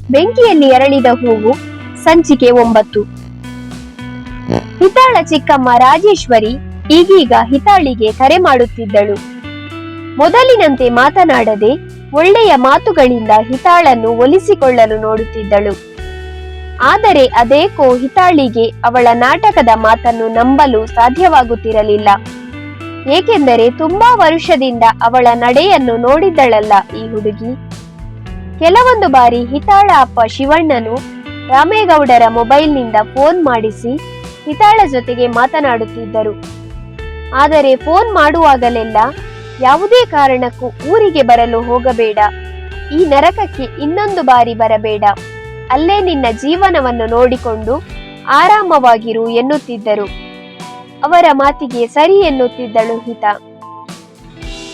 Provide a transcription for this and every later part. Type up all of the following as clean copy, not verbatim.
ಬೆಂಕಿಯಲ್ಲಿ ಅರಳಿದ ಹೂವು ಸಂಚಿಕೆ 9. ಹಿತಾಳ ಚಿಕ್ಕಮ್ಮ ರಾಜೇಶ್ವರಿ ಈಗೀಗ ಹಿತಾಳಿಗೆ ಕರೆ ಮಾಡುತ್ತಿದ್ದಳು. ಮೊದಲಿನಂತೆ ಮಾತನಾಡದೆ ಒಳ್ಳೆಯ ಮಾತುಗಳಿಂದ ಹಿತಾಳನ್ನು ಒಲಿಸಿಕೊಳ್ಳಲು ನೋಡುತ್ತಿದ್ದಳು. ಆದರೆ ಅದೇಕೋ ಹಿತಾಳಿಗೆ ಅವಳ ನಾಟಕದ ಮಾತನ್ನು ನಂಬಲು ಸಾಧ್ಯವಾಗುತ್ತಿರಲಿಲ್ಲ. ಏಕೆಂದರೆ ತುಂಬಾ ವರ್ಷದಿಂದ ಅವಳ ನಡೆಯನ್ನು ನೋಡಿದ್ದಳಲ್ಲ ಈ ಹುಡುಗಿ. ಕೆಲವೊಂದು ಬಾರಿ ಹಿತಾಳ ಅಪ್ಪ ಶಿವಣ್ಣನು ರಾಮೇಗೌಡರ ಮೊಬೈಲ್ನಿಂದ ಫೋನ್ ಮಾಡಿಸಿ ಹಿತಾಳ ಜೊತೆಗೆ ಮಾತನಾಡುತ್ತಿದ್ದರು. ಆದರೆ ಫೋನ್ ಮಾಡುವಾಗಲೆಲ್ಲ ಯಾವುದೇ ಕಾರಣಕ್ಕೂ ಊರಿಗೆ ಬರಲು ಹೋಗಬೇಡ, ಈ ನರಕಕ್ಕೆ ಇನ್ನೊಂದು ಬಾರಿ ಬರಬೇಡ, ಅಲ್ಲೇ ನಿನ್ನ ಜೀವನವನ್ನು ನೋಡಿಕೊಂಡು ಆರಾಮವಾಗಿರು ಎನ್ನುತ್ತಿದ್ದರು. ಅವರ ಮಾತಿಗೆ ಸರಿ ಎನ್ನುತ್ತಿದ್ದಳು ಹಿತಾ.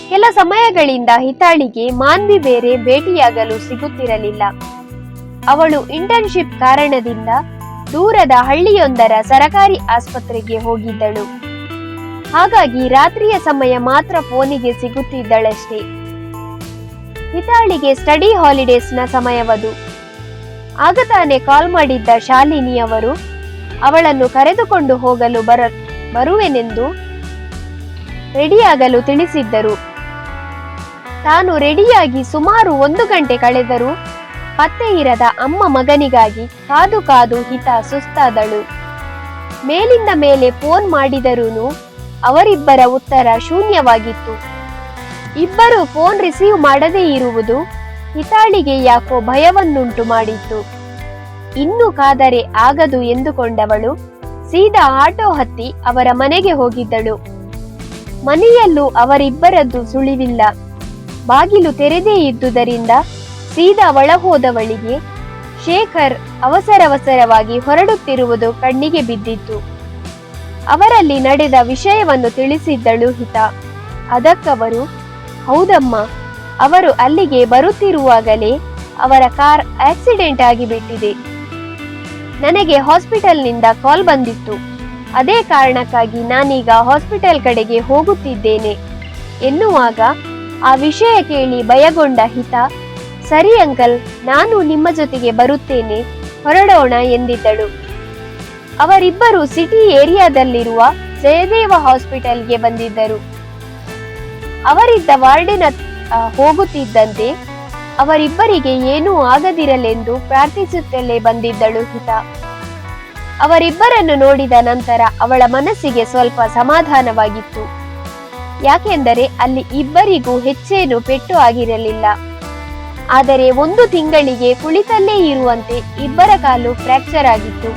ಕೆಲ ಸಮಯಗಳಿಂದ ಹಿತಾಳಿಗೆ ಮಾನ್ವಿ ಬೇರೆ ಭೇಟಿಯಾಗಲು ಸಿಗುತ್ತಿರಲಿಲ್ಲ. ಅವಳು ಇಂಟರ್ನ್ಶಿಪ್ ಕಾರಣದಿಂದ ದೂರದ ಹಳ್ಳಿಯೊಂದರ ಸರಕಾರಿ ಆಸ್ಪತ್ರೆಗೆ ಹೋಗಿದ್ದಳು. ಹಾಗಾಗಿ ರಾತ್ರಿಯ ಸಮಯ ಮಾತ್ರ ಫೋನಿಗೆ ಸಿಗುತ್ತಿದ್ದಳಷ್ಟೇ. ಹಿತಾಳಿಗೆ ಸ್ಟಡಿ ಹಾಲಿಡೇಸ್ನ ಸಮಯವದು. ಆಗ ತಾನೇ ಕಾಲ್ ಮಾಡಿದ್ದ ಶಾಲಿನಿ ಅವರು ಅವಳನ್ನು ಕರೆದುಕೊಂಡು ಹೋಗಲು ಬರುವೆನೆಂದು ರೆಡಿಯಾಗಲು ತಿಳಿಸಿದ್ದರು. ತಾನು ರೆಡಿಯಾಗಿ ಸುಮಾರು 1 ಗಂಟೆ ಕಳೆದರೂ ಪತ್ತೆ ಇರದ ಅಮ್ಮ ಮಗನಿಗಾಗಿ ಕಾದು ಕಾದು ಹಿತಾ ಸುಸ್ತಾದಳು. ಮೇಲಿಂದ ಮೇಲೆ ಫೋನ್ ಮಾಡಿದರೂ ಅವರಿಬ್ಬರ ಉತ್ತರ ಶೂನ್ಯವಾಗಿತ್ತು. ಇಬ್ಬರು ಫೋನ್ ರಿಸೀವ್ ಮಾಡದೇ ಇರುವುದು ಹಿತಾಳಿಗೆ ಯಾಕೋ ಭಯವನ್ನುಂಟು ಮಾಡಿತ್ತು. ಇನ್ನು ಕಾದರೆ ಆಗದು ಎಂದುಕೊಂಡವಳು ಸೀದಾ ಆಟೋ ಹತ್ತಿ ಅವರ ಮನೆಗೆ ಹೋಗಿದ್ದಳು. ಮನೆಯಲ್ಲೂ ಅವರಿಬ್ಬರದ್ದು ಸುಳಿವಿಲ್ಲ. ಬಾಗಿಲು ತೆರೆದೇ ಇದ್ದುದರಿಂದ ಸೀದಾ ಒಳ ಹೋದವಳಿಗೆ ಶೇಖರ್ ಅವಸರವಸರವಾಗಿ ಹೊರಡುತ್ತಿರುವುದು ಕಣ್ಣಿಗೆ ಬಿದ್ದಿತ್ತು. ಅವರಲ್ಲಿ ನಡೆದ ವಿಷಯವನ್ನು ತಿಳಿಸಿದ್ದಳು ಹಿತಾ. ಅದಕ್ಕವರು, ಹೌದಮ್ಮ, ಅವರು ಅಲ್ಲಿಗೆ ಬರುತ್ತಿರುವಾಗಲೇ ಅವರ ಕಾರ್ ಆಕ್ಸಿಡೆಂಟ್ ಆಗಿಬಿಟ್ಟಿದೆ. ನನಗೆ ಹಾಸ್ಪಿಟಲ್ನಿಂದ ಕಾಲ್ ಬಂದಿತ್ತು. ಅದೇ ಕಾರಣಕ್ಕಾಗಿ ನಾನೀಗ ಹಾಸ್ಪಿಟಲ್ ಕಡೆಗೆ ಹೋಗುತ್ತಿದ್ದೇನೆ ಎನ್ನುವಾಗ ಆ ವಿಷಯ ಕೇಳಿ ಭಯಗೊಂಡ ಹಿತಾ, ಸರಿ ಅಂಕಲ್, ನಾನು ನಿಮ್ಮ ಜೊತೆಗೆ ಬರುತ್ತೇನೆ, ಹೊರಡೋಣ ಎಂದಿದ್ದಳು. ಅವರಿಬ್ಬರು ಸಿಟಿ ಏರಿಯಾದಲ್ಲಿರುವ ಜಯದೇವ ಹಾಸ್ಪಿಟಲ್ಗೆ ಬಂದಿದ್ದರು. ಅವರಿದ್ದ ವಾರ್ಡಿನ ಹೋಗುತ್ತಿದ್ದಂತೆ ಅವರಿಬ್ಬರಿಗೆ ಏನೂ ಆಗದಿರಲೆಂದು ಪ್ರಾರ್ಥಿಸುತ್ತಲೇ ಬಂದಿದ್ದಳು ಹಿತಾ. ಅವರಿಬ್ಬರನ್ನು ನೋಡಿದ ನಂತರ ಅವಳ ಮನಸ್ಸಿಗೆ ಸ್ವಲ್ಪ ಸಮಾಧಾನವಾಗಿತ್ತು. ಯಾಕೆಂದರೆ ಅಲ್ಲಿ ಇಬ್ಬರಿಗೂ ಹೆಚ್ಚೇನು ಪೆಟ್ಟು ಆಗಿರಲಿಲ್ಲ. ಆದರೆ 1 ತಿಂಗಳಿಗೆ ಕುಳಿತಲ್ಲೇ ಇರುವಂತೆ ಇಬ್ಬರ ಕಾಲು ಫ್ರಾಕ್ಚರ್ ಆಗಿತ್ತು.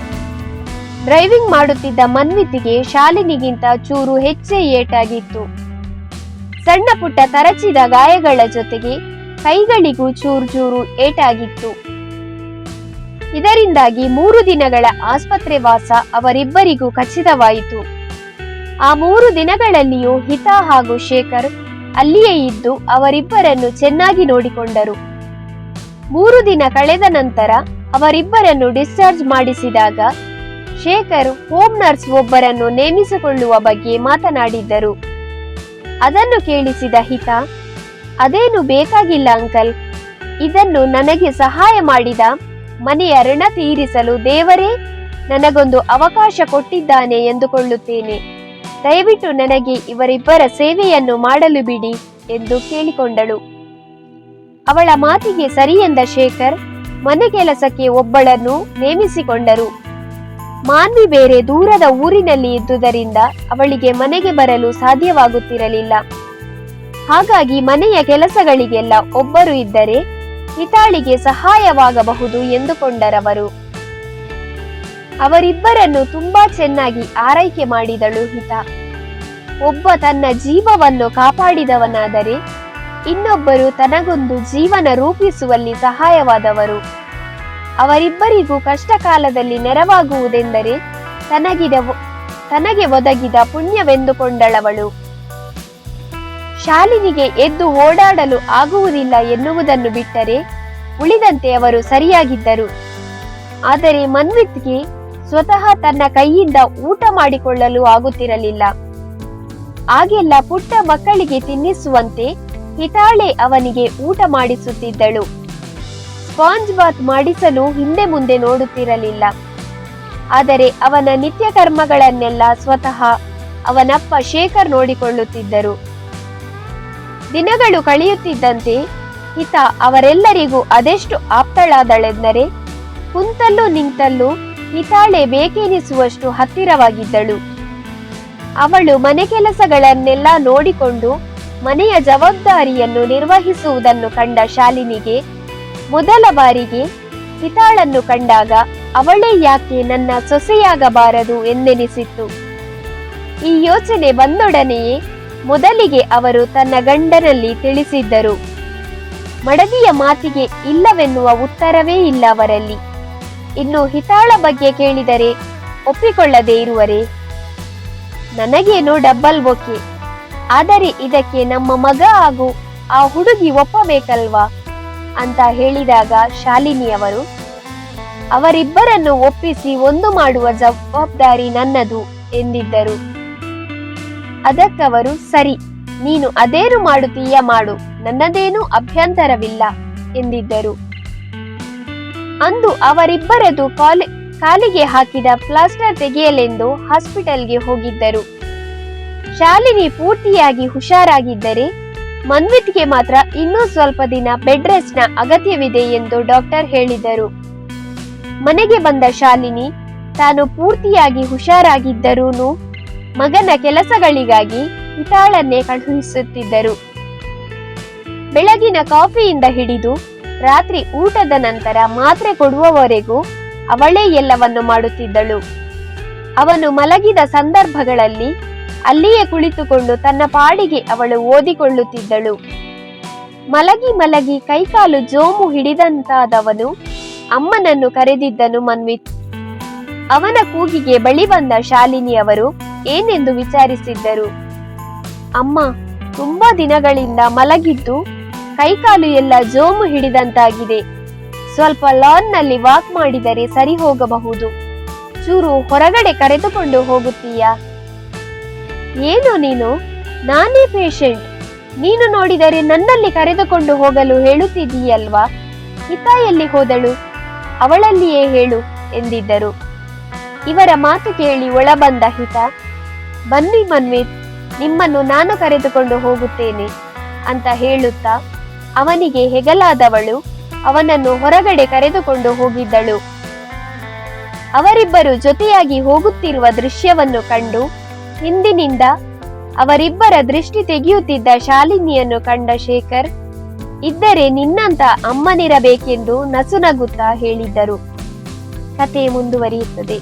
ಡ್ರೈವಿಂಗ್ ಮಾಡುತ್ತಿದ್ದ ಮನ್ವಿತಿಗೆ ಶಾಲಿನಿಗಿಂತ ಚೂರು ಹೆಚ್ಚೇ ಏಟಾಗಿತ್ತು. ಸಣ್ಣ ಪುಟ್ಟ ತರಚಿದ ಗಾಯಗಳ ಜೊತೆಗೆ ಕೈಗಳಿಗೂ ಚೂರು ಏಟಾಗಿತ್ತು. ಇದರಿಂದಾಗಿ 3 ದಿನಗಳ ಆಸ್ಪತ್ರೆ ವಾಸ ಅವರಿಬ್ಬರಿಗೂ ಖಚಿತವಾಯಿತು. ಆ 3 ದಿನಗಳಲ್ಲಿಯೂ ಹಿತಾ ಹಾಗೂ ಶೇಖರ್ ಅಲ್ಲಿಯೇ ಇದ್ದು ಅವರಿಬ್ಬರನ್ನು ಚೆನ್ನಾಗಿ ನೋಡಿಕೊಂಡರು. 3 ದಿನ ಕಳೆದ ನಂತರ ಅವರಿಬ್ಬರನ್ನು ಡಿಸ್ಚಾರ್ಜ್ ಮಾಡಿಸಿದಾಗ ಶೇಖರ್ ಹೋಮ್ ನರ್ಸ್ ಒಬ್ಬರನ್ನು ನೇಮಿಸಿಕೊಳ್ಳುವ ಬಗ್ಗೆ ಮಾತನಾಡಿದ್ದರು. ಅದನ್ನು ಕೇಳಿಸಿದ ಹಿತಾ, ಅದೇನು ಬೇಕಾಗಿಲ್ಲ ಅಂಕಲ್, ಇದನ್ನು ನನಗೆ ಸಹಾಯ ಮಾಡಿದ ಮನೆಯ ಋಣ ತೀರಿಸಲು ದೇವರೇ ನನಗೊಂದು ಅವಕಾಶ ಕೊಟ್ಟಿದ್ದಾನೆ ಎಂದುಕೊಳ್ಳುತ್ತೇನೆ. ದಯವಿಟ್ಟು ನನಗೆ ಇವರಿಬ್ಬರ ಸೇವೆಯನ್ನು ಮಾಡಲು ಬಿಡಿ ಎಂದು ಕೇಳಿಕೊಂಡಳು. ಅವಳ ಮಾತಿಗೆ ಸರಿ ಎಂದ ಶೇಖರ್ ಮನೆ ಕೆಲಸಕ್ಕೆ ಒಬ್ಬಳನ್ನು ನೇಮಿಸಿಕೊಂಡರು. ಮಾನ್ವಿ ಬೇರೆ ದೂರದ ಊರಿನಲ್ಲಿ ಇದ್ದುದರಿಂದ ಅವಳಿಗೆ ಮನೆಗೆ ಬರಲು ಸಾಧ್ಯವಾಗುತ್ತಿರಲಿಲ್ಲ. ಹಾಗಾಗಿ ಮನೆಯ ಕೆಲಸಗಳಿಗೆಲ್ಲ ಒಬ್ಬರು ಇದ್ದರೆ ಹಿತಾಳಿಗೆ ಸಹಾಯವಾಗಬಹುದು ಎಂದುಕೊಂಡರವರು. ಅವರಿಬ್ಬರನ್ನು ತುಂಬಾ ಚೆನ್ನಾಗಿ ಆರೈಕೆ ಮಾಡಿದಳು ಹಿತಾ. ಒಬ್ಬ ತನ್ನ ಜೀವವನ್ನು ಕಾಪಾಡಿದವನಾದರೆ ಇನ್ನೊಬ್ಬರು ತನಗೊಂದು ಜೀವನ ರೂಪಿಸುವಲ್ಲಿ ಸಹಾಯವಾದವರು. ಅವರಿಬ್ಬರಿಗೂ ಕಷ್ಟ ಕಾಲದಲ್ಲಿ ನೆರವಾಗುವುದೆಂದರೆ ತನಗೆ ಒದಗಿದ ಪುಣ್ಯವೆಂದುಕೊಂಡಳವಳು. ಶಾಲಿನಿಗೆ ಎದ್ದು ಓಡಾಡಲು ಆಗುವುದಿಲ್ಲ ಎನ್ನುವುದನ್ನು ಬಿಟ್ಟರೆ ಉಳಿದಂತೆ ಅವರು ಸರಿಯಾಗಿದ್ದರು. ಆದರೆ ಮನ್ವಿತ್ಗೆ ಸ್ವತಃ ತನ್ನ ಕೈಯಿಂದ ಊಟ ಮಾಡಿಕೊಳ್ಳಲು ಆಗುತ್ತಿರಲಿಲ್ಲ. ಆಗೆಲ್ಲ ಪುಟ್ಟ ಮಕ್ಕಳಿಗೆ ತಿನ್ನಿಸುವಂತೆ ಹಿತಾಳೆ ಅವನಿಗೆ ಊಟ ಮಾಡಿಸುತ್ತಿದ್ದಳು. ಸ್ಪಾಂಜ್ ಬಾತ್ ಮಾಡಿಸಲು ಹಿಂದೆ ಮುಂದೆ ನೋಡುತ್ತಿರಲಿಲ್ಲ. ಆದರೆ ಅವನ ನಿತ್ಯ ಕರ್ಮಗಳನ್ನೆಲ್ಲ ಸ್ವತಃ ಅವನಪ್ಪ ಶೇಖರ್ ನೋಡಿಕೊಳ್ಳುತ್ತಿದ್ದರು. ದಿನಗಳು ಕಳೆಯುತ್ತಿದ್ದಂತೆ ಹಿತ ಅವರೆಲ್ಲರಿಗೂ ಅದೆಷ್ಟು ಆಪ್ತಳಾದಳೆಂದರೆ ಕುಂತಲ್ಲೂ ನಿಂತಲ್ಲೂ ಹಿತಾಳೆ ಬೇಕೆನಿಸುವಷ್ಟು ಹತ್ತಿರವಾಗಿದ್ದಳು. ಅವಳು ಮನೆ ಕೆಲಸಗಳನ್ನೆಲ್ಲ ನೋಡಿಕೊಂಡು ಮನೆಯ ಜವಾಬ್ದಾರಿಯನ್ನು ನಿರ್ವಹಿಸುವುದನ್ನು ಕಂಡ ಶಾಲಿನಿಗೆ ಮೊದಲ ಬಾರಿಗೆ ಹಿತಾಳನ್ನು ಕಂಡಾಗ ಅವಳೇ ಯಾಕೆ ನನ್ನ ಸೊಸೆಯಾಗಬಾರದು ಎಂದೆನಿಸಿತ್ತು. ಈ ಯೋಚನೆ ಬಂದೊಡನೆಯೇ ಮೊದಲಿಗೆ ಅವರು ತನ್ನ ಗಂಡನಲ್ಲಿ ತಿಳಿಸಿದ್ದರು. ಮಡದಿಯ ಮಾತಿಗೆ ಇಲ್ಲವೆನ್ನುವ ಉತ್ತರವೇ ಇಲ್ಲ ಅವರಲ್ಲಿ. ಇನ್ನು ಹಿತಾಳ ಬಗ್ಗೆ ಕೇಳಿದರೆ ಒಪ್ಪಿಕೊಳ್ಳದೆ ಇರುವರೇ? ನನಗೇನು ಡಬ್ಬಲ್ ಓಕೆ, ಆದರೆ ಇದಕ್ಕೆ ನಮ್ಮ ಮಗ ಹಾಗೂ ಆ ಹುಡುಗಿ ಒಪ್ಪಬೇಕಲ್ವಾ ಅಂತ ಹೇಳಿದಾಗ ಶಾಲಿನಿಯವರು ಅವರಿಬ್ಬರನ್ನು ಒಪ್ಪಿಸಿ ಒಂದು ಮಾಡುವ ಜವಾಬ್ದಾರಿ ನನ್ನದು ಎಂದಿದ್ದರು. ಅದಕ್ಕವರು ಸರಿ, ನೀನು ಅದೇನು ಮಾಡುತ್ತೀಯ ಮಾಡು, ನನ್ನದೇನೂ ಅಭ್ಯಂತರವಿಲ್ಲ ಎಂದಿದ್ದರು. ಅಂದು ಅವರಿಬ್ಬರದು ಕಾಲಿಗೆ ಹಾಕಿದ ಪ್ಲಾಸ್ಟರ್ ತೆಗೆಯಲೆಂದು ಹಾಸ್ಪಿಟಲ್ಗೆ ಹೋಗಿದ್ದರು. ಶಾಲಿನಿ ಪೂರ್ತಿಯಾಗಿ ಹುಷಾರಾಗಿದ್ದರೆ ಮನ್ವಿತ್ಗೆ ಮಾತ್ರ ಇನ್ನೂ ಸ್ವಲ್ಪ ದಿನ ಬೆಡ್ ರೆಸ್ಟ್ ನ ಅಗತ್ಯವಿದೆ ಎಂದು ಡಾಕ್ಟರ್ ಹೇಳಿದರು. ಮನೆಗೆ ಬಂದ ಶಾಲಿನಿ ತಾನು ಪೂರ್ತಿಯಾಗಿ ಹುಷಾರಾಗಿದ್ದರೂನು ಮಗನ ಕೆಲಸಗಳಿಗಾಗಿ ಹಿತಾಳನ್ನೇ ಕಳುಹಿಸುತ್ತಿದ್ದರು. ಬೆಳಗಿನ ಕಾಫಿಯಿಂದ ಹಿಡಿದು ರಾತ್ರಿ ಊಟದ ನಂತರ ಮಾತ್ರೆ ಕೊಡುವವರೆಗೂ ಅವಳೇ ಎಲ್ಲವನ್ನು ಮಾಡುತ್ತಿದ್ದಳು. ಅವನು ಮಲಗಿದ ಸಂದರ್ಭಗಳಲ್ಲಿ ಅಲ್ಲಿಯೇ ಕುಳಿತುಕೊಂಡು ತನ್ನ ಪಾಡಿಗೆ ಅವಳು ಓದಿಕೊಳ್ಳುತ್ತಿದ್ದಳು. ಮಲಗಿ ಮಲಗಿ ಕೈಕಾಲು ಜೋಮು ಹಿಡಿದಂತಾದವನು ಅಮ್ಮನನ್ನು ಕರೆದಿದ್ದನು ಮನ್ವಿತ್. ಅವನ ಕೂಗಿಗೆ ಬಳಿ ಬಂದ ಶಾಲಿನಿಯವರು ಏನೆಂದು ವಿಚಾರಿಸಿದ್ದರು. ಅಮ್ಮ, ತುಂಬಾ ದಿನಗಳಿಂದ ಮಲಗಿದ್ದು ಕೈಕಾಲು ಎಲ್ಲ ಜೋಮು ಹಿಡಿದಂತಾಗಿದೆ. ಸ್ವಲ್ಪ ಲಾನ್ ನಲ್ಲಿ ವಾಕ್ ಮಾಡಿದರೆ ಸರಿ ಹೋಗಬಹುದು. ಚೂರು ಹೊರಗಡೆ ಕರೆದುಕೊಂಡು ಹೋಗುತ್ತೀಯಾ? ಏನು ನೀನು? ನಾನೇ ಪೇಷಂಟ್. ನೀನು ನೋಡಿದರೆ ನನ್ನಲ್ಲಿ ಕರೆದುಕೊಂಡು ಹೋಗಲು ಹೇಳುತ್ತಿದ್ದೀಯಲ್ವಾ? ಹಿತ ಎಲ್ಲಿ ಹೋದಳು? ಅವಳಲ್ಲಿಯೇ ಹೇಳು ಎಂದಿದ್ದರು. ಇವರ ಮಾತು ಕೇಳಿ ಒಳಬಂದ ಹಿತ, ಬನ್ನಿ ಮನ್ವಿತ್, ನಿಮ್ಮನ್ನು ನಾನು ಕರೆದುಕೊಂಡು ಹೋಗುತ್ತೇನೆ ಅಂತ ಹೇಳುತ್ತಾ ಅವನಿಗೆ ಹೆಗಲಾದವಳು ಅವನನ್ನು ಹೊರಗಡೆ ಕರೆದುಕೊಂಡು ಹೋಗಿದ್ದಳು. ಅವರಿಬ್ಬರು ಜೊತೆಯಾಗಿ ಹೋಗುತ್ತಿರುವ ದೃಶ್ಯವನ್ನು ಕಂಡು ಹಿಂದಿನಿಂದ ಅವರಿಬ್ಬರ ದೃಷ್ಟಿ ತೆಗೆಯುತ್ತಿದ್ದ ಶಾಲಿನಿಯನ್ನು ಕಂಡ ಶೇಖರ್, ಇದ್ದರೆ ನಿನ್ನಂತ ಅಮ್ಮನಿರಬೇಕೆಂದು ನಸುನಗುತ್ತಾ ಹೇಳಿದ್ದರು. ಕತೆ ಮುಂದುವರಿಯುತ್ತದೆ.